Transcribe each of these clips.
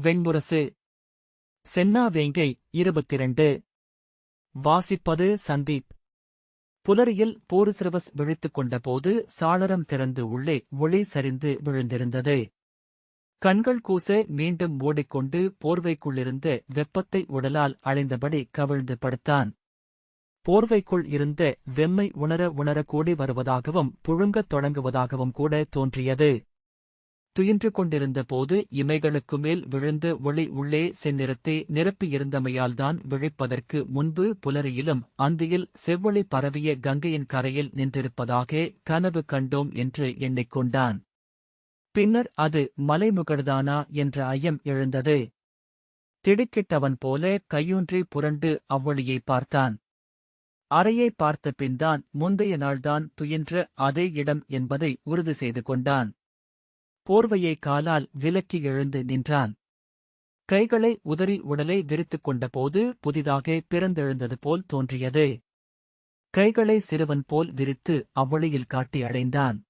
வெண்முரசு. சென்னா வேங்கை 22. வாசிப்பது சந்தீப். புலரியில் போரிசிரவஸ் விழித்துக் கொண்டபோது சாளரம் திறந்து உள்ளே ஒளி சரிந்து விழுந்திருந்தது. கண்கள் கூச மீண்டும் மூடிக்கொண்டு போர்வைக்குள்ளிருந்த வெப்பத்தை உடலால் அழிந்தபடி கவிழ்ந்து படுத்தான். போர்வைக்குள் இருந்த வெம்மை உணர கூடி வருவதாகவும் புழுங்கத் தொடங்குவதாகவும் கூட தோன்றியது. துயின்று கொண்டிருந்த போது இமைகளுக்கு மேல் விழுந்த ஒளி உள்ளே செந்நிறத்தை நிரப்பியிருந்தமையால்தான் விழிப்பதற்கு முன்பு புலரியிலும் அந்தியில் செவ்வொளி பரவிய கங்கையின் கரையில் நின்றிருப்பதாக கனவு கண்டோம் என்று எண்ணிக்கொண்டான். பின்னர் அது மலைமுகடுதானா என்ற ஐயம் எழுந்தது. திடுக்கிட்டவன் போல கையூன்றி புரண்டு அவ்வொளியை பார்த்தான். அறையை பார்த்த பின்தான் முந்தைய நாள்தான் துயின்ற அதே இடம் என்பதை உறுதி செய்து கொண்டான். போர்வையை காலால் விலக்கி எழுந்து நின்றான். கைகளை உதறி உடலை விரித்துக் கொண்டபோது புதிதாக பிறந்தெழுந்தது போல் தோன்றியது. கைகளை சிறுவன் போல் விரித்து அவ்வொளியில் காட்டி அடைந்தான்.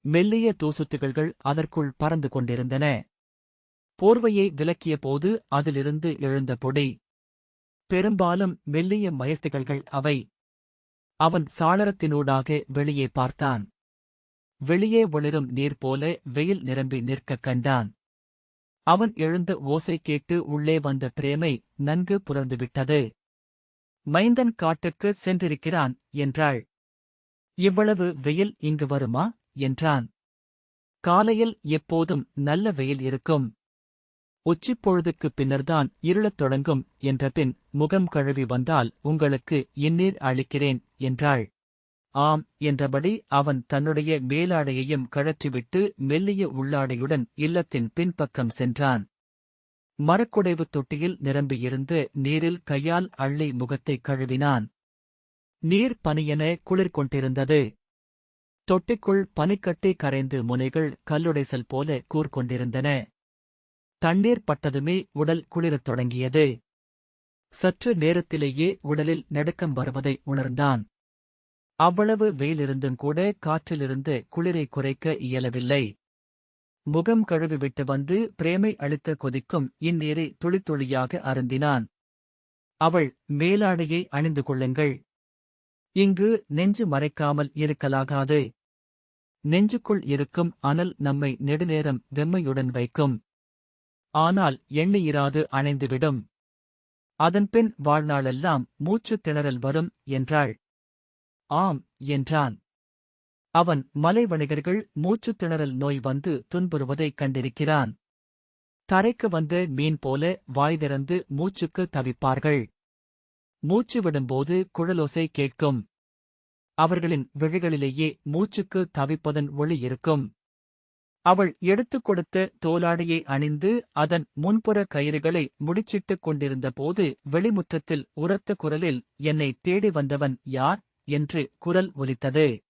மெல்லிய தூசுத்துகள்கள் அதற்குள் பறந்து கொண்டிருந்தன. போர்வையை விலக்கிய போது அதிலிருந்து எழுந்த பொடி. பெரும்பாலும் மெல்லிய மயத்திகள்கள் அவை. அவன் சாளரத்தினூடாக வெளியே பார்த்தான். வெளியே ஒளிரும் நீர் போல வெயில் நிரம்பி நிற்கக் கண்டான். அவன் எழுந்த ஓசை கேட்டு உள்ளே வந்த பிரேமை நன்கு புலர்ந்துவிட்டது. மைந்தன் காட்டுக்கு சென்றிருக்கிறான் என்றாள். இவ்வளவு வெயில் இங்கு வருமா என்றான். காலையில் எப்போதும் நல்ல வெயில் இருக்கும். உச்சிப்பொழுதுக்குப் பின்னர்தான் இருளத் தொடங்கும் என்றபின் முகம் கழுவி வந்தால் உங்களுக்கு இந்நீர் அளிக்கிறேன் என்றாள். ஆம் என்றபடி அவன் தன்னுடைய மேலாடையையும் கழற்றிவிட்டு மெல்லிய உள்ளாடையுடன் இல்லத்தின் பின்பக்கம் சென்றான். மரக்குடைவுத் தொட்டியில் நிரம்பியிருந்த நீரில் கையால் அள்ளி முகத்தைக் கழுவினான். நீர் பனியென குளிர் கொண்டிருந்தது. தொட்டிக்குள் பனிக்கட்டி கரைந்து முனைகள் கல்லுடைசல் போல கூர்கொண்டிருந்தன. தண்ணீர் பட்டதுமே உடல் குளிரத் தொடங்கியது. சற்று நேரத்திலேயே உடலில் நடுக்கம் வருவதை உணர்ந்தான். அவ்வளவு வெயிலிருந்தும் கூட காற்றிலிருந்து குளிரை குறைக்க இயலவில்லை. முகம் கழுவிவிட்டு வந்து பிரேமை அளித்த கொதிக்கும் இந்நீரை துளித்துளியாக அருந்தினான். அவள் மேலாடையை அணிந்து கொள்ளுங்கள். இங்கு நெஞ்சு மறைக்காமல் இருக்கலாகாது. நெஞ்சுக்குள் இருக்கும் அனல் நம்மை நெடுநேரம் வெம்மையுடன் வைக்கும். ஆனால் எண்ணியிராது அணைந்துவிடும். அதன்பின் வாழ்நாளெல்லாம் மூச்சுத் திணறல் வரும் என்றாள். ஆம் என்றான். அவன் மலை வணிகர்கள் மூச்சுத் திணறல் நோய் வந்து துன்புறுவதைக் கண்டிருக்கிறான். தரைக்கு வந்த மீன் போல வாய் திறந்து மூச்சுக்கு தவிப்பார்கள். மூச்சு விடும்போது குழலோசை கேட்கும். அவர்களின் விழிகளிலேயே மூச்சுக்கு தவிப்பதன் ஒளி இருக்கும். அவள் எடுத்துக் கொடுத்த தோலாடையை அணிந்து அதன் முன்புற கயிறுகளை முடிச்சிட்டுக் கொண்டிருந்த போது வெளிமுற்றத்தில் உரத்த குரலில் என்னை தேடி வந்தவன் யார் என்று குரல் ஒலித்தது.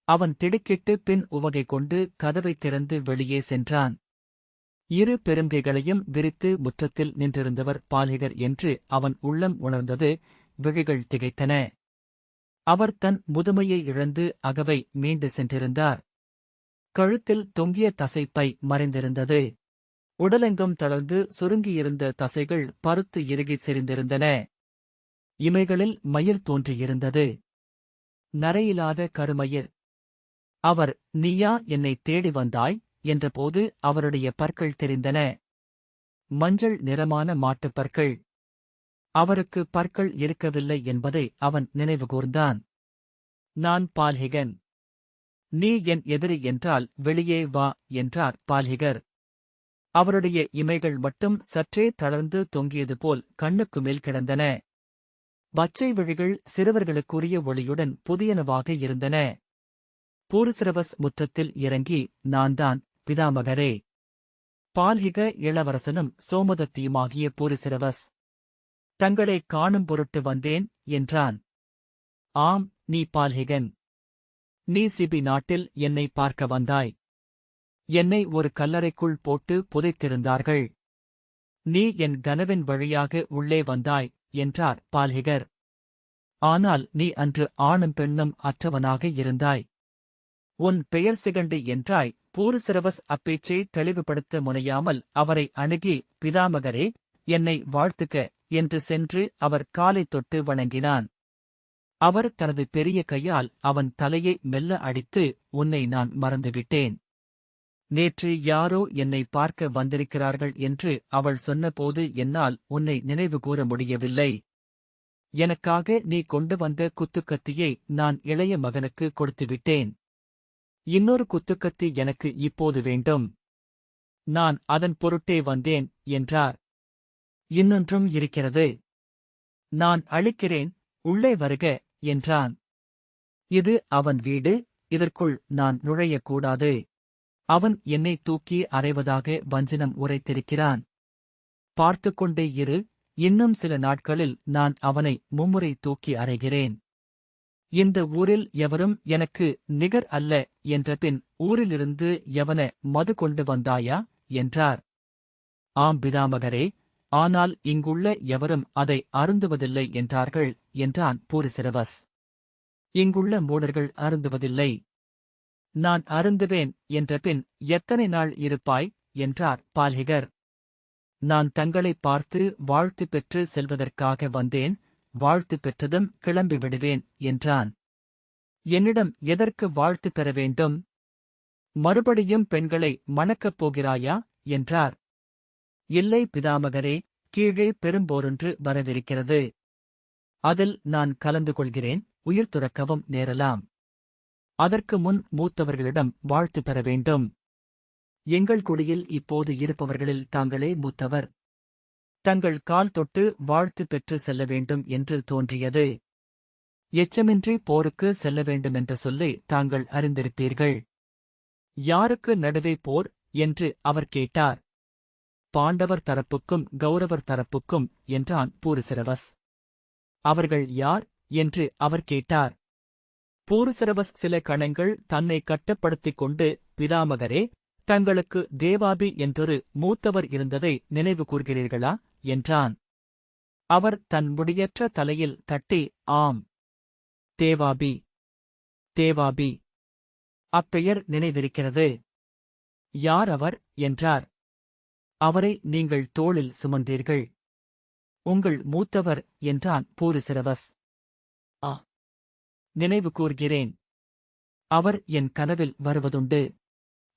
அவன் திடுக்கிட்டு பின் உவகை கொண்டு கதவைத் திறந்து வெளியே சென்றான். இரு பெருங்கைகளையும் விரித்து முற்றத்தில் நின்றிருந்தவர் பால்ஹிகர் என்று அவன் உள்ளம் உணர்ந்தது. விழிகள் திகைத்தன. அவர் தன் முதுமையை இழந்து அகவை மீண்டு சென்றிருந்தார். கழுத்தில் தொங்கிய தசைப்பை மறைந்திருந்தது. உடலெங்கும் தளர்ந்து சுருங்கியிருந்த தசைகள் பருத்து இறுகிச் செறிந்திருந்தன. இமைகளில் மயிர் தோன்றியிருந்தது. நரையிலாத கருமயிர். அவர் நீயா என்னை தேடி வந்தாய் என்றபோது அவருடைய பற்கள் தெரிந்தன. மஞ்சள் நிறமான மாட்டுப் பற்கள். அவருக்கு பற்கள் இருக்கவில்லை என்பதை அவன் நினைவுகூர்ந்தான். நான் பால்ஹிகன். நீ என் எதிரி என்றால் வெளியே வா என்றார் பால்ஹிகர். அவருடைய இமைகள் மட்டும் சற்றே தளர்ந்து தொங்கியது போல் கண்ணுக்கு மேல் கிடந்தன. பச்சை விழிகள் சிறுவர்களுக்குரிய ஒளியுடன் புதியனவாக இருந்தன. போரிசிரவஸ் முற்றத்தில் இறங்கி நான்தான் பிதாமகரே. பால்ஹிக இளவரசனும் சோமதத்தியுமாகிய போரிசிரவஸ். தங்களைக் காணும் பொருட்டு வந்தேன் என்றான். ஆம், நீ பால்ஹிகன். நீ சிபி நாட்டில் என்னை பார்க்க வந்தாய். என்னை ஒரு கல்லறைக்குள் போட்டு புதைத்திருந்தார்கள். நீ என் கனவின் வழியாக உள்ளே வந்தாய் என்றார் பால்ஹிகர். ஆனால் நீ அன்று ஆணும் பெண்ணும் அற்றவனாக இருந்தாய். உன் பெயர் சிகண்டி என்றாய். பூருசிரவஸ் அப்பேச்சை தெளிவுபடுத்த முனையாமல் அவரை அணுகி, பிதாமகரே, என்னை வாழ்த்துக என்று சென்று அவர் காலைத் தொட்டு வணங்கினான். அவர் தனது பெரிய கையால் அவன் தலையை மெல்ல அடித்து, உன்னை நான் மறந்துவிட்டேன். நேற்று யாரோ என்னை பார்க்க வந்திருக்கிறார்கள் என்று அவள் சொன்னபோது என்னால் உன்னை நினைவுகூர முடியவில்லை. எனக்காக நீ கொண்டு வந்த குத்துக்கத்தியை நான் இளைய மகனுக்கு கொடுத்துவிட்டேன். இன்னொரு குத்துக்கத்தி எனக்கு இப்போது வேண்டும். நான் அதன் பொருட்டே வந்தேன் என்றார். இன்னொன்றும் இருக்கிறது. நான் அளிக்கிறேன், உள்ளே வருக என்றான். இது அவன் வீடு, இதற்குள் நான் நுழையக்கூடாது. அவன் என்னை தூக்கி அறைவதாக வஞ்சனம் உரைத்திருக்கிறான். பார்த்துக்கொண்டே இரு, இன்னும் சில நாட்களில் நான் அவனை மும்முறை தூக்கி அறைகிறேன். இந்த ஊரில் எவரும் எனக்கு நிகர் அல்ல என்றபின் ஊரிலிருந்து எவன மது கொண்டு வந்தாயா என்றார். ஆம் பிதாமகரே, ஆனால் இங்குள்ள எவரும் அதை அருந்துவதில்லை என்றார்கள் என்றான் பூரிசிரவஸ். இங்குள்ள மூடர்கள் அருந்துவதில்லை. நான் அருந்துவேன் என்றபின் எத்தனை நாள் இருப்பாய் என்றார் பால்ஹிகர். நான் தங்களை பார்த்து வாழ்த்து பெற்று செல்வதற்காக வந்தேன், வாழ்த்து பெற்றதும் கிளம்பி விடுவேன் என்றான். என்னிடம் எதற்கு வாழ்த்து பெற வேண்டும்? மறுபடியும் பெண்களை மணக்கப் போகிறாயா என்றார். இல்லை பிதாமகரே, கீழே பெரும்போரொன்று வரவிருக்கிறது. அதில் நான் கலந்து கொள்கிறேன், உயிர் துறக்கவும் நேரலாம். அதற்கு முன் மூத்தவர்களிடம் வாழ்த்து பெற வேண்டும். எங்கள் குடியில் இப்போது இருப்பவர்களில் தாங்களே மூத்தவர். தங்கள் கால் தொட்டு வாழ்த்து பெற்று செல்ல வேண்டும் என்று தோன்றியது. எச்சமின்றி போருக்கு செல்ல வேண்டுமென்ற சொல்லை தாங்கள் அறிந்திருப்பீர்கள். யாருக்கு நடுவே போர் என்று அவர் கேட்டார். பாண்டவர் தரப்புக்கும் கௌரவர் தரப்புக்கும் என்றான் பூருசிரவஸ். அவர்கள் யார் என்று அவர் கேட்டார். பூருசிரவஸ் சில கணங்கள் தன்னை கட்டுப்படுத்திக் கொண்டு, பிதாமகரே, தங்களுக்கு தேவாபி என்றொரு மூத்தவர் இருந்ததை நினைவு கூர்கிறீர்களா என்றான். அவர் தன் முடியற்ற தலையில் தட்டி, ஆம், தேவாபி, தேவாபி, அப்பெயர் நினைவிருக்கிறது. யார் அவர் என்றார். அவரை நீங்கள் தோளில் சுமந்தீர்கள். உங்கள் மூத்தவர் என்றான் பூருசிரவஸ். ஆ, நினைவு கூர்கிறேன். அவர் என் கனவில் வருவதுண்டு.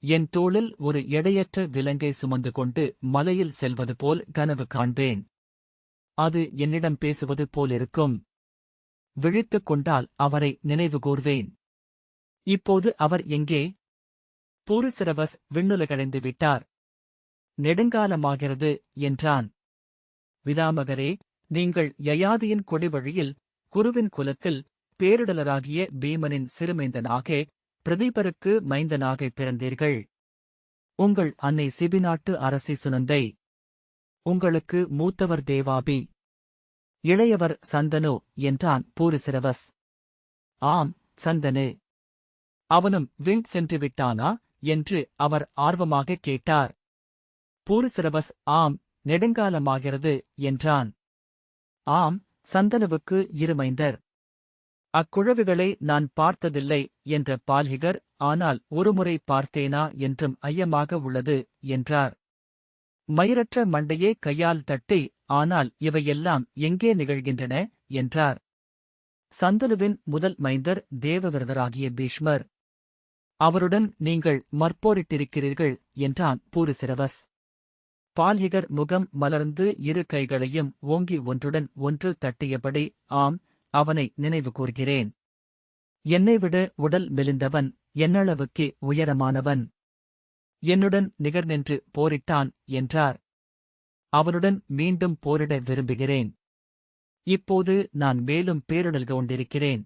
என் தோளில் ஒரு எடையற்ற விலங்கை சுமந்து கொண்டு மலையில் செல்வது போல் கனவு காண்பேன். அது என்னிடம் பேசுவது போலிருக்கும். விழித்துக் கொண்டால் அவரை நினைவு கூர்வேன். இப்போது அவர் எங்கே? பூருசிரவஸ் விண்ணுலகடைந்து விட்டார். நெடுங்காலமாகிறது என்றான். பிதாமகரே, நீங்கள் யயாதியின் கொடிவழியில் குருவின் குலத்தில் பேரிடலராகிய பீமனின் சிறுமைந்தனாக பிரதீபருக்கு மைந்தனாக பிறந்தீர்கள். உங்கள் அன்னை சிபிநாட்டு அரசி சுனந்தை. உங்களுக்கு மூத்தவர் தேவாபி, இளையவர் சந்தனு என்றான் பூருசிரவஸ். ஆம், சந்தனு. அவனும் விண் சென்று விட்டானா என்று அவர் ஆர்வமாகக் கேட்டார். பூருசிரவஸ் ஆம், நெடுங்காலமாகிறது என்றான். ஆம், சந்தனுவுக்கு இருமைந்தர். அக்குழவிகளை நான் பார்த்ததில்லை என்ற பால்ஹிகர், ஆனால் ஒருமுறை பார்த்தேனா என்றும் ஐயமாக உள்ளது என்றார். மயிரற்ற மண்டையே கையால் தட்டி, ஆனால் இவையெல்லாம் எங்கே நிகழ்கின்றன என்றார். சந்தனுவின் முதல் மைந்தர் தேவவிரதராகிய பீஷ்மர். அவருடன் நீங்கள் மற்போரிட்டிருக்கிறீர்கள் என்றான் பூருசிரவஸ். பால்ஹிகர் முகம் மலர்ந்து இரு கைகளையும் ஓங்கி ஒன்றுடன் ஒன்று தட்டியபடி, ஆம், அவனை நினைவு கூர்கிறேன். என்னைவிட உடல் மெலிந்தவன், என்னளவுக்கு உயரமானவன். என்னுடன் நிகர் நின்று போரிட்டான் என்றார். அவனுடன் மீண்டும் போரிட விரும்புகிறேன். இப்போது நான் மேலும் பேரிடல் கொண்டிருக்கிறேன்.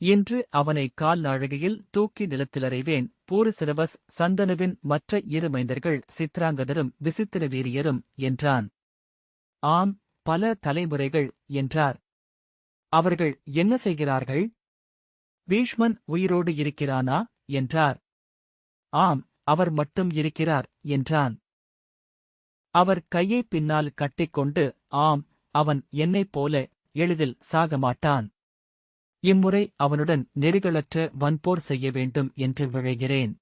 இன்று அவனை கால் நாழிகையில் தூக்கி நிலத்திலறைவேன். பூருசிரவஸ் சந்தனுவின் மற்ற இரு மைந்தர்கள் சித்ராங்கதரும் விசித்திர வீரியரும் என்றான். ஆம், பல தலைமுறைகள் என்றார். அவர்கள் என்ன செய்கிறார்கள்? பீஷ்மன் உயிரோடு இருக்கிறானா என்றார். ஆம், அவர் மட்டும் இருக்கிறார் என்றான். அவர் கையை பின்னால் கட்டிக்கொண்டு, ஆம், அவன் என்னைப் போல எளிதில் சாகமாட்டான். இம்முறை அவனுடன் நெறிகளற்ற வன்போர் செய்ய வேண்டும் என்று விழைகிறேன்.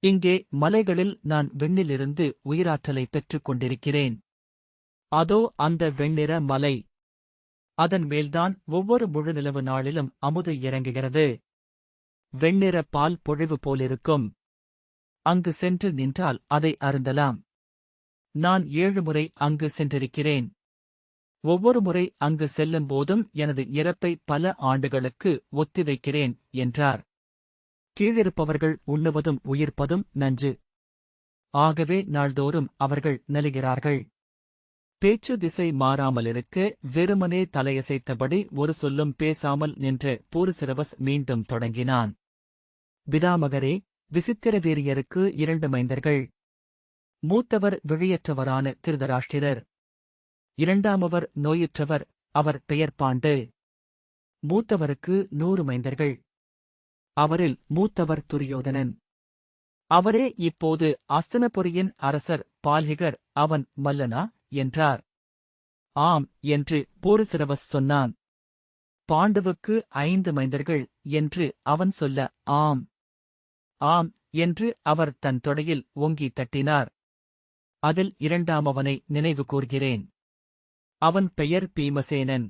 இங்கே மலைகளில் நான் விண்ணிலிருந்து உயிராற்றலை பெற்றுக் கொண்டிருக்கிறேன். அதோ அந்த வெண்ணிற மலை. அதன் மேல்தான் ஒவ்வொரு முழு நிலவு நாளிலும் அமுது இறங்குகிறது. வெண்ணிற பால் பொழிவு போலிருக்கும். அங்கு சென்று நின்றால் அதை அருந்தலாம். நான் 7 முறை அங்கு சென்றிருக்கிறேன். ஒவ்வொரு முறை அங்கு செல்லும் போதும் எனது இறப்பை பல ஆண்டுகளுக்கு ஒத்திவைக்கிறேன் என்றார். கீழிருப்பவர்கள் உண்ணுவதும் உயிர்ப்பதும் நஞ்சு. ஆகவே நாள்தோறும் அவர்கள் நலிகிறார்கள். பேச்சு திசை மாறாமலிருக்க வெறுமனே தலையசைத்தபடி ஒரு சொல்லும் பேசாமல் நின்ற பூருசிரவஸ் மீண்டும் தொடங்கினான். பிதாமகரே, விசித்திரவீரியருக்கு 2 மைந்தர்கள். மூத்தவர் விழியற்றவரான திருதராஷ்டிரர். இரண்டாமவர் நோயுற்றவர், அவர் பெயர் பாண்டு. மூத்தவருக்கு 100 மைந்தர்கள். அவரில் மூத்தவர் துரியோதனன். அவரே இப்போது அஸ்தினபுரியின் அரசர் பால்ஹிகர். அவன் மல்லனா என்றார். ஆம் என்று பூருசிரவஸ் சொன்னான். பாண்டுவுக்கு 5 மைந்தர்கள் என்று அவன் சொல்ல ஆம் ஆம் என்று அவர் தன் தொடையில் ஓங்கி தட்டினார். அதில் 2ஆமவனை நினைவு கூர்கிறேன். அவன் பெயர் பீமசேனன்.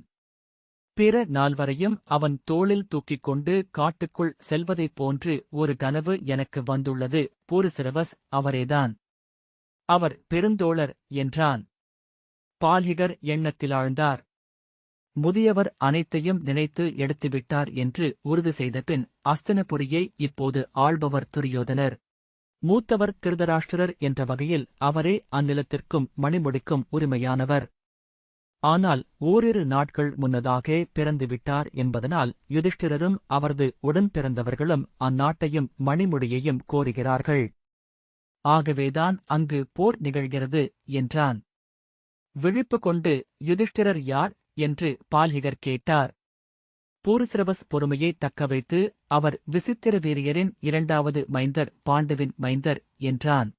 பிற 4வரையும் அவன் தோளில் தூக்கிக் கொண்டு காட்டுக்குள் செல்வதைப் போன்று ஒரு கனவு எனக்கு வந்துள்ளது. பூருசிரவஸ் அவரேதான். அவர் பெருந்தோழர் என்றான். பால்ஹிகர் எண்ணத்திலாழ்ந்தார். முதியவர் அனைத்தையும் நினைத்து எடுத்துவிட்டார் என்று உறுதி செய்தபின் அஸ்தினபுரியை இப்போது ஆள்பவர் துரியோதனர். மூத்தவர் திருதராஷ்டிரர் என்ற வகையில் அவரே அந்நிலத்திற்கும் மணிமுடிக்கும் உரிமையானவர். ஆனால் ஓரிரு நாட்கள் முன்னதாக பிறந்துவிட்டார் என்பதனால் யுதிஷ்டிரரும் அவரது உடன் பிறந்தவர்களும் அந்நாட்டையும் மணிமுடியையும் கோருகிறார்கள். ஆகவேதான் அங்கு போர் நிகழ்கிறது என்றான். விழிப்பு கொண்டு யுதிஷ்டிரர் யார் என்று பால்ஹிகர் கேட்டார். பூருசிரவஸ் பொறுமையை தக்கவைத்து அவர் விசித்திரவீரியரின் 2வது மைந்தர், பாண்டுவின் மைந்தர் என்றான்.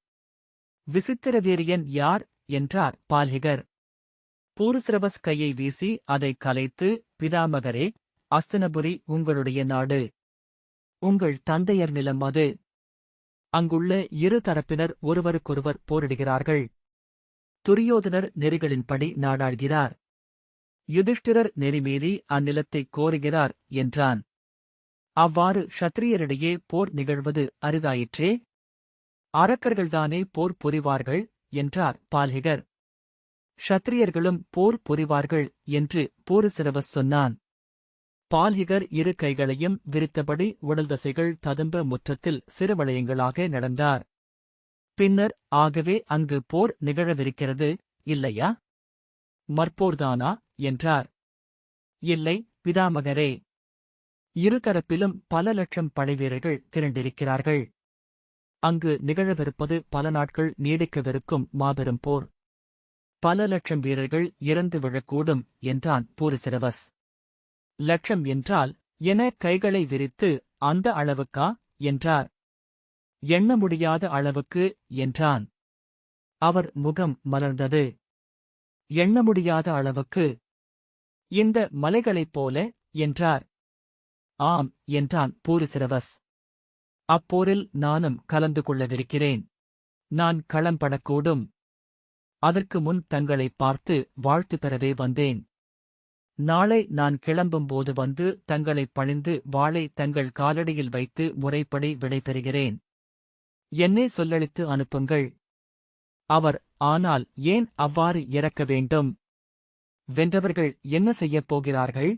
விசித்திரவீரியன் யார் என்றார் பால்ஹிகர். பூருசிரவஸ் கையை வீசி அதை கலைத்து, பிதாமகரே, அஸ்தினபுரி உங்களுடைய நாடு. உங்கள் தந்தையர் நிலம் அது. அங்குள்ள 2 தரப்பினர் ஒருவருக்கொருவர் போரிடுகிறார்கள். துரியோதனர் நெறிகளின்படி நாடாள்கிறார். யுதிஷ்டிரர் நெறிமீறி அந்நிலத்தைக் கோருகிறார் என்றான். அவ்வாறு க்ஷத்திரியரிடையே போர் நிகழ்வது அரிதாயிற்றே. அரக்கர்கள்தானே போர் புரிவார்கள் என்றார் பால்ஹிகர். க்ஷத்திரியர்களும் போர் புரிவார்கள் என்று பூருசிரவஸ் சொன்னான். பால்ஹிகர் 2 கைகளையும் விரித்தபடி உடல் தசைகள் ததும்ப முற்றத்தில் சிறுவளையங்களாக நடந்தார். பின்னர், ஆகவே அங்கு போர் நிகழவிருக்கிறது, இல்லையா? மற்போர்தானா என்றார். இல்லை, பிதாமகரே. 2 தரப்பிலும் பல லட்சம் படைவீரர்கள் திரண்டிருக்கிறார்கள். அங்கு நிகழவிருப்பது பல நாட்கள் நீடிக்கவிருக்கும் மாபெரும் போர். பல லட்சம் வீரர்கள் இறந்து விழக்கூடும் என்றான் பூருசிரவஸ். லட்சம் என்றால் என கைகளை விரித்து, அந்த அளவுக்கா என்றார். எண்ண முடியாத அளவுக்கு என்றான். அவர் முகம் மலர்ந்தது. எண்ண முடியாத அளவுக்கு? இந்த மலைகளைப் போல என்றார். ஆம் என்றான் பூருசிரவஸ். அப்போரில் நானும் கலந்து கொள்ளவிருக்கிறேன். நான் களம்படக்கூடும். அதற்கு முன் தங்களை பார்த்து வாழ்த்து பெறவே வந்தேன். நாளை நான் கிளம்பும்போது வந்து தங்களைப் பணிந்து வாளை தங்கள் காலடியில் வைத்து முறைப்படி விடைபெறுகிறேன். என்னே சொல்லளித்து அனுப்புங்கள். அவர், ஆனால் ஏன் அவ்வாறு இறக்க வேண்டும்? வென்றவர்கள் என்ன செய்யப் போகிறார்கள்?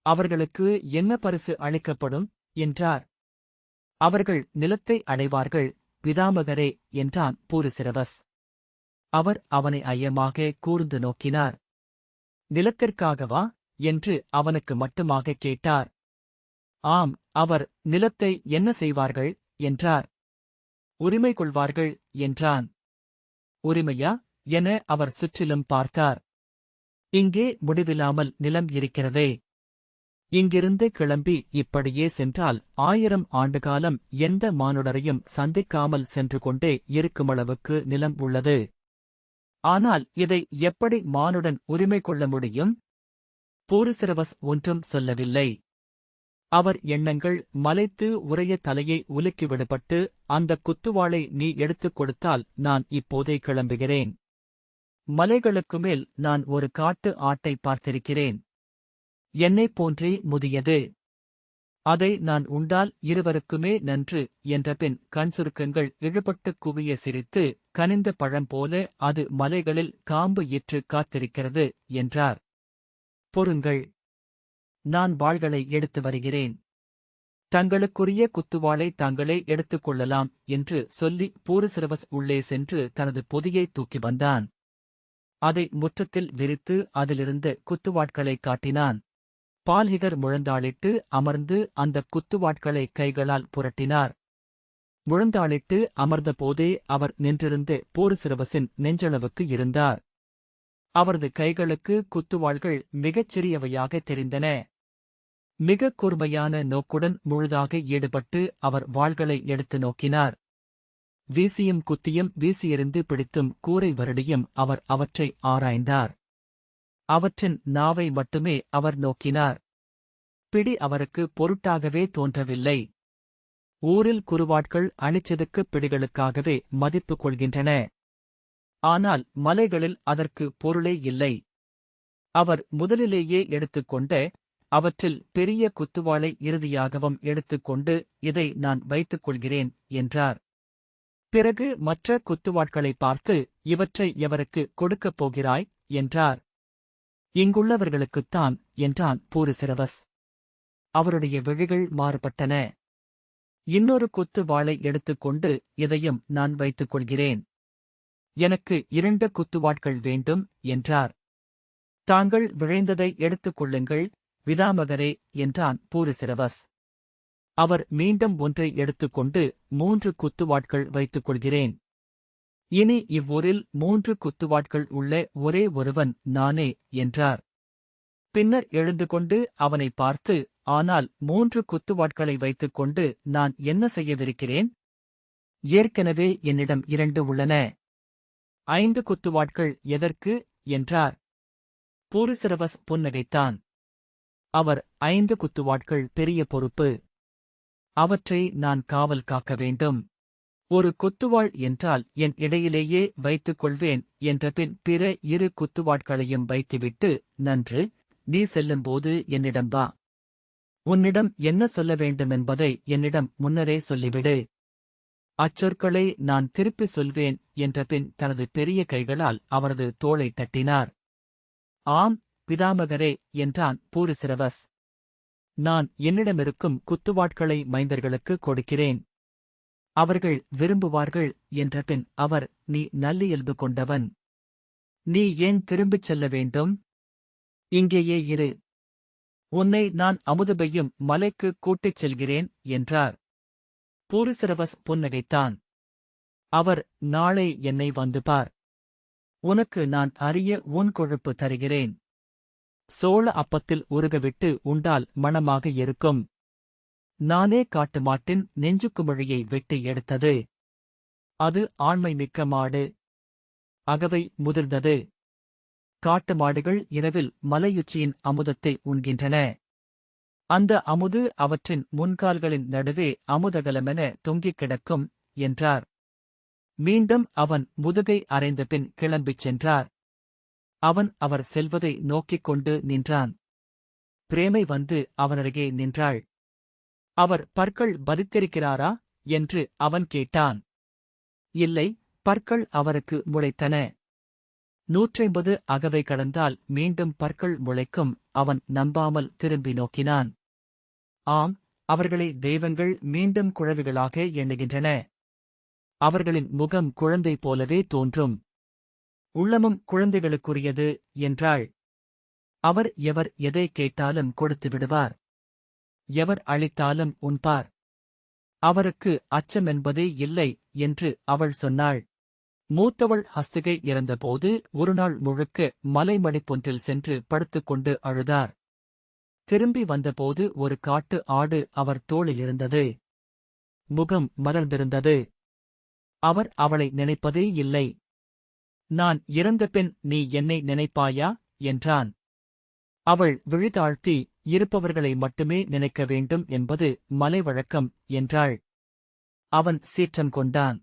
அவர்களுக்கு என்ன பரிசு அளிக்கப்படும் என்றார். அவர்கள் நிலத்தை அடைவார்கள், பிதாமகரே என்றான் பூருசிரவஸ். அவர் அவனை ஐயமாக கூர்ந்து நோக்கினார். நிலத்திற்காகவா என்று அவனுக்கு மட்டுமாக கேட்டார். ஆம், அவர் நிலத்தை என்ன செய்வார்கள் என்றார். உரிமை கொள்வார்கள் என்றான். உரிமையா என அவர் சுற்றிலும் பார்த்தார். இங்கே முடிவில்லாமல் நிலம் இருக்கிறதே. இங்கிருந்து கிளம்பி இப்படியே சென்றால் 1000 ஆண்டுகாலம் எந்த மானுடரையும் சந்திக்காமல் சென்று கொண்டே இருக்குமளவுக்கு நிலம் உள்ளது. ஆனால் இதை எப்படி மானுடன் உரிமை கொள்ள முடியும்? பூருசிரவஸ் ஒன்றும் சொல்லவில்லை. அவர் எண்ணங்கள் மலைத்து உறைய தலையை உலுக்கிவிடப்பட்டு, அந்தக் குத்துவாளை நீ எடுத்துக் கொடுத்தால் நான் இப்போதே கிளம்புகிறேன். மலைகளுக்கு மேல் நான் ஒரு காட்டு ஆட்டை பார்த்திருக்கிறேன். என்னைப் போன்றே முதியது. அதை நான் உண்டால் இருவருக்குமே நன்று என்றபின் கண் சுருக்கங்கள் இழுபட்டுக் குவிய சிரித்து, கனிந்த பழம் போல அது மலைகளில் காம்பு இற்று காத்திருக்கிறது என்றார். பொறுங்கள், நான் வாள்களை எடுத்து வருகிறேன். தங்களுக்குரிய குத்துவாளை தாங்களே எடுத்துக் கொள்ளலாம் என்று சொல்லி பூரிசிரவஸ் உள்ளே சென்று தனது பொதியை தூக்கி வந்தான். அதை முற்றத்தில் விரித்து அதிலிருந்த குத்துவாட்களைக் காட்டினான். பால்ஹிகர் முழந்தாளிட்டு அமர்ந்து அந்தக் குத்துவாட்களை கைகளால் புரட்டினார். முழந்தாளிட்டு அமர்ந்தபோதே அவர் நின்றிருந்த பூரிசிரவஸின் நெஞ்சளவுக்கு இருந்தார். அவரது கைகளுக்கு குத்துவாள்கள் மிகச் சிறியவையாக தெரிந்தன. மிகக் கூர்மையான நோக்குடன் முழுதாக ஈடுபட்டு அவர் வாள்களை எடுத்து நோக்கினார். வீசியும் குத்தியும் வீசியெறிந்து பிடித்தும் கூரை வருடியும் அவர் அவற்றை ஆராய்ந்தார். அவற்றின் நாவை மட்டுமே அவர் நோக்கினார். பிடி அவருக்கு பொருட்டாகவே தோன்றவில்லை. ஊரில் குறுவாட்கள் அணிச்சதுக்குப் பிடிகளுக்காகவே மதிப்பு கொள்கின்றன. ஆனால் மலைகளில் அதற்கு பொருளே இல்லை. அவர் முதலிலேயே எடுத்துக்கொண்ட அவற்றில் பெரிய குத்துவாளை இறுதியாகவும் எடுத்துக்கொண்டு இதை நான் வைத்துக் கொள்கிறேன் என்றார். பிறகு மற்ற குத்துவாட்களை பார்த்து, இவற்றை எவருக்கு கொடுக்கப் போகிறாய் என்றார். இங்குள்ளவர்களுக்குத்தான் என்றான் பூரிசிரவஸ். அவருடைய விழிகள் மாறுபட்டன. இன்னொரு குத்து வாளை எடுத்துக்கொண்டு இதையும் நான் வைத்துக் கொள்கிறேன். எனக்கு 2 குத்துவாட்கள் வேண்டும் என்றார். தாங்கள் விழைந்ததை எடுத்துக் கொள்ளுங்கள் விதாமகரே என்றான் பூரிசிரவஸ். அவர் மீண்டும் ஒன்றை எடுத்துக்கொண்டு 3 குத்துவாட்கள் வைத்துக் கொள்கிறேன். இனி இவ்வூரில் 3 குத்துவாட்கள் உள்ள ஒரே ஒருவன் நானே என்றார். பின்னர் எழுந்து கொண்டு அவனை பார்த்து, ஆனால் 3 குத்துவாட்களை வைத்துக்கொண்டு நான் என்ன செய்யவிருக்கிறேன்? ஏற்கனவே என்னிடம் 2 உள்ளன. 5 குத்துவாட்கள் எதற்கு என்றார். பூரிசிரவஸ் புன்னகைத்தான். அவர் 5 குத்துவாட்கள் பெரிய பொறுப்பு. அவற்றை நான் காவல் காக்க வேண்டும். ஒரு குத்துவாள் என்றால் என் இடையிலேயே வைத்துக் கொள்வேன் என்றபின் பிற 2 குத்துவாட்களையும் வைத்துவிட்டு, நன்று, நீ செல்லும்போது என்னிடம் வா. உன்னிடம் என்ன சொல்ல வேண்டுமென்பதை என்னிடம் முன்னரே சொல்லிவிடு. அச்சொற்களை நான் திருப்பிச் சொல்வேன் என்றபின் தனது பெரிய கைகளால் அவரது தோளை தட்டினார். ஆம் பிதாமகரே என்றான் பூரிசிரவஸ். நான் என்னிடமிருக்கும் குத்துவாட்களை மைந்தர்களுக்கு கொடுக்கிறேன். அவர்கள் விரும்புவார்கள் என்றபின் அவர், நீ நல்லியல்பு கொண்டவன். நீ ஏன் திரும்பிச் செல்ல வேண்டும்? இங்கேயே இரு. உன்னை நான் அமுதுபெய்யும் மலைக்கு கூட்டிச் செல்கிறேன் என்றார். பூரிசிரவஸ் புன்னகைத்தான். அவர், நாளை என்னை வந்து பார். உனக்கு நான் அரிய ஊன் கொழுப்பு தருகிறேன். சோள அப்பத்தில் உருகவிட்டு உண்டால் மணமாக இருக்கும். நானே காட்டு மாட்டின் நெஞ்சுக்குமிழியை வெட்டி எடுத்தது. அது ஆண்மை மிக்க மாடு. அகவை முதிர்ந்தது. காட்டு மாடுகள் இரவில் மலையுச்சியின் அமுதத்தை உண்கின்றன. அந்த அமுது அவற்றின் முன்கால்களின் நடுவே அமுதகலமென தொங்கிக் கிடக்கும் என்றார். மீண்டும் அவன் முதுகை அறைந்தபின் கிளம்பிச் சென்றார். அவன் அவர் செல்வதை நோக்கிக் கொண்டு நின்றான். பிரேமை வந்து அவனருகே நின்றாள். அவர் பற்கள் பதித்திருக்கிறாரா என்று அவன் கேட்டான். இல்லை, பற்கள் அவருக்கு முளைத்தன. 150 அகவை கடந்தால் மீண்டும் பற்கள் முளைக்கும். அவன் நம்பாமல் திரும்பி நோக்கினான். ஆம், அவர்களை தெய்வங்கள் மீண்டும் குழவிகளாக எண்ணுகின்றன. அவர்களின் முகம் குழந்தை போலவே தோன்றும். உள்ளமும் குழந்தைகளுக்குரியது என்றாள். அவர் எவர் எதை கேட்டாலும் கொடுத்து விடுவார். எவர் அளித்தாலும் உண்பார். அவருக்கு அச்சமென்பதே இல்லை என்று அவள் சொன்னாள். மூத்தவள் ஹஸ்திகை இறந்தபோது ஒருநாள் முழுக்க மலைமடிப்பொன்றில் சென்று படுத்துக்கொண்டு அழுதார். திரும்பி வந்தபோது ஒரு காட்டு ஆடு அவர் தோளிலிருந்தது. முகம் மலர்ந்திருந்தது. அவர் அவளை நினைப்பதே இல்லை. நான் இறந்தபின் நீ என்னை நினைப்பாயா என்றான். அவள் விழிதாழ்த்தி, இருப்பவர்களை மட்டுமே நினைக்க வேண்டும் என்பது மலை வழக்கம் என்றாள். அவன் சீற்றம் கொண்டான்.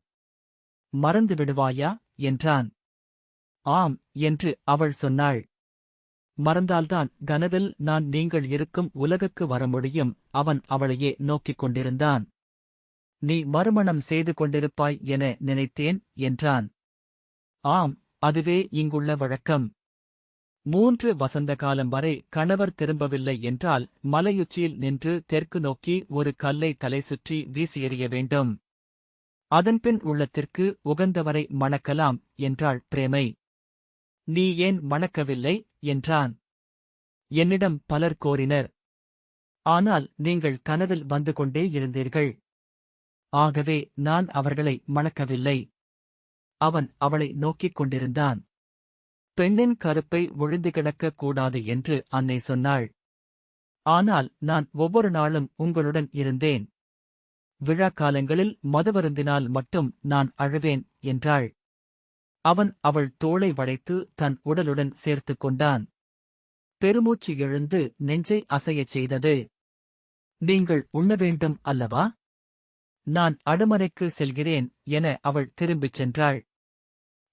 மறந்து விடுவாயா என்றான். ஆம் என்று அவள் சொன்னாள். மறந்தால்தான் கனவில் நான் நீங்கள் இருக்கும் உலகுக்கு வர முடியும். அவன் அவளையே நோக்கிக் கொண்டிருந்தான். நீ மறுமணம் செய்து கொண்டிருப்பாய் என நினைத்தேன் என்றான். ஆம், அதுவே இங்குள்ள வழக்கம். 3 வசந்த காலம் வரை கணவர் திரும்பவில்லை என்றால் மலையுச்சியில் நின்று தெற்கு நோக்கி ஒரு கல்லை தலை சுற்றி வீசி எறிய வேண்டும். அதன்பின் உள்ளத்திற்கு உகந்தவரை மணக்கலாம் என்றாள் பிரேமை. நீ ஏன் மணக்கவில்லை என்றான். என்னிடம் பலர் கோரினர். ஆனால் நீங்கள் கனவில் வந்து கொண்டே இருந்தீர்கள். ஆகவே நான் அவர்களை மணக்கவில்லை. அவன் அவளை நோக்கிக் கொண்டிருந்தான். பெண்ணின் கருப்பை ஒழிந்து கிடக்கக் கூடாது என்று அன்னை சொன்னாள். ஆனால் நான் ஒவ்வொரு நாளும் உங்களுடன் இருந்தேன். விழாக்காலங்களில் மதுவருந்தினால் மட்டும் நான் அழுவேன் என்றாள். அவன் அவள் தோளை வளைத்து தன் உடலுடன் சேர்த்துக் கொண்டான். பெருமூச்சு எழுந்து நெஞ்சை அசையச் செய்தது. நீங்கள் உண்ண வேண்டும் அல்லவா? நான் அடுமனைக்கு செல்கிறேன் என அவள் திரும்பிச் சென்றாள்.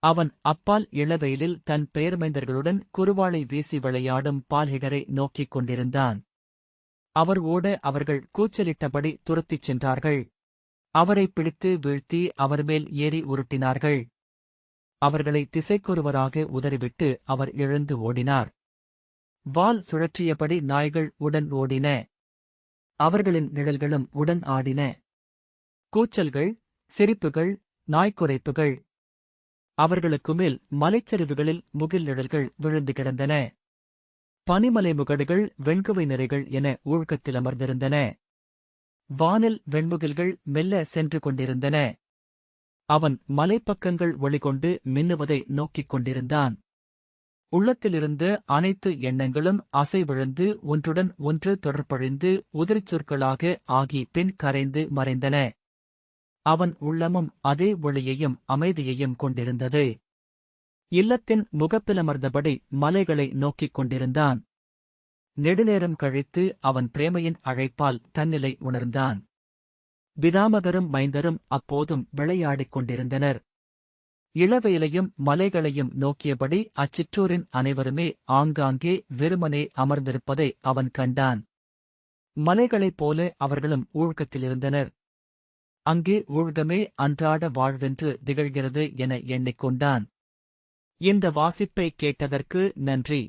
அவன் அப்பால் இளவெயிலில் தன் பெயர்மைந்தர்களுடன் குறுவாளை வீசி விளையாடும் பால்ஹிடரை நோக்கிக் கொண்டிருந்தான். அவர் ஓட அவர்கள் கூச்சலிட்டபடி துரத்திச் சென்றார்கள். அவரை பிடித்து வீழ்த்தி அவர் மேல் ஏறி உருட்டினார்கள். அவர்களை திசைக்கொருவராக உதறிவிட்டு அவர் எழுந்து ஓடினார். வால் சுழற்றியபடி நாய்கள் உடன் ஓடின. அவர்களின் நிழல்களும் உடன் ஆடின. கூச்சல்கள், சிரிப்புகள், நாய்க்குரைப்புகள். அவர்களுக்கு மேல் மலைச்சரிவுகளில் முகில் நிழல்கள் விழுந்து கிடந்தன. பனிமலை முகடுகள் வெண்குவை நிறைகள் என ஊழ்கத்தில் அமர்ந்திருந்தன. வானில் வெண்முகில்கள் மெல்ல சென்று கொண்டிருந்தன. அவன் மலைப்பக்கங்கள் ஒளிகொண்டு மின்னுவதை நோக்கிக் கொண்டிருந்தான். உள்ளத்திலிருந்த அனைத்து எண்ணங்களும் அசை விழுந்து ஒன்றுடன் ஒன்று தொடர்பழிந்து உதிரிச் சொற்களாக ஆகி பின் கரைந்து மறைந்தன. அவன் உள்ளமும் அதே ஒளியையும் அமைதியையும் கொண்டிருந்தது. இல்லத்தின் முகப்பிலமர்ந்தபடி மலைகளை நோக்கிக் கொண்டிருந்தான். நெடுநேரம் கழித்து அவன் பிரேமையின் அழைப்பால் தன்னிலை உணர்ந்தான். பிதாமகரும் மைந்தரும் அப்போதும் விளையாடிக் கொண்டிருந்தனர். இளவெயிலையும் மலைகளையும் நோக்கியபடி அச்சிற்றூரின் அனைவருமே ஆங்காங்கே வெறுமனே அமர்ந்திருப்பதை அவன் கண்டான். மலைகளைப் போல அவர்களும் ஊழ்கத்திலிருந்தனர். அங்கே ஊழ்கமே அன்றாட வாழ்வென்று திகழ்கிறது என எண்ணிக்கொண்டான். இந்த வாசிப்பை கேட்டதற்கு நன்றி.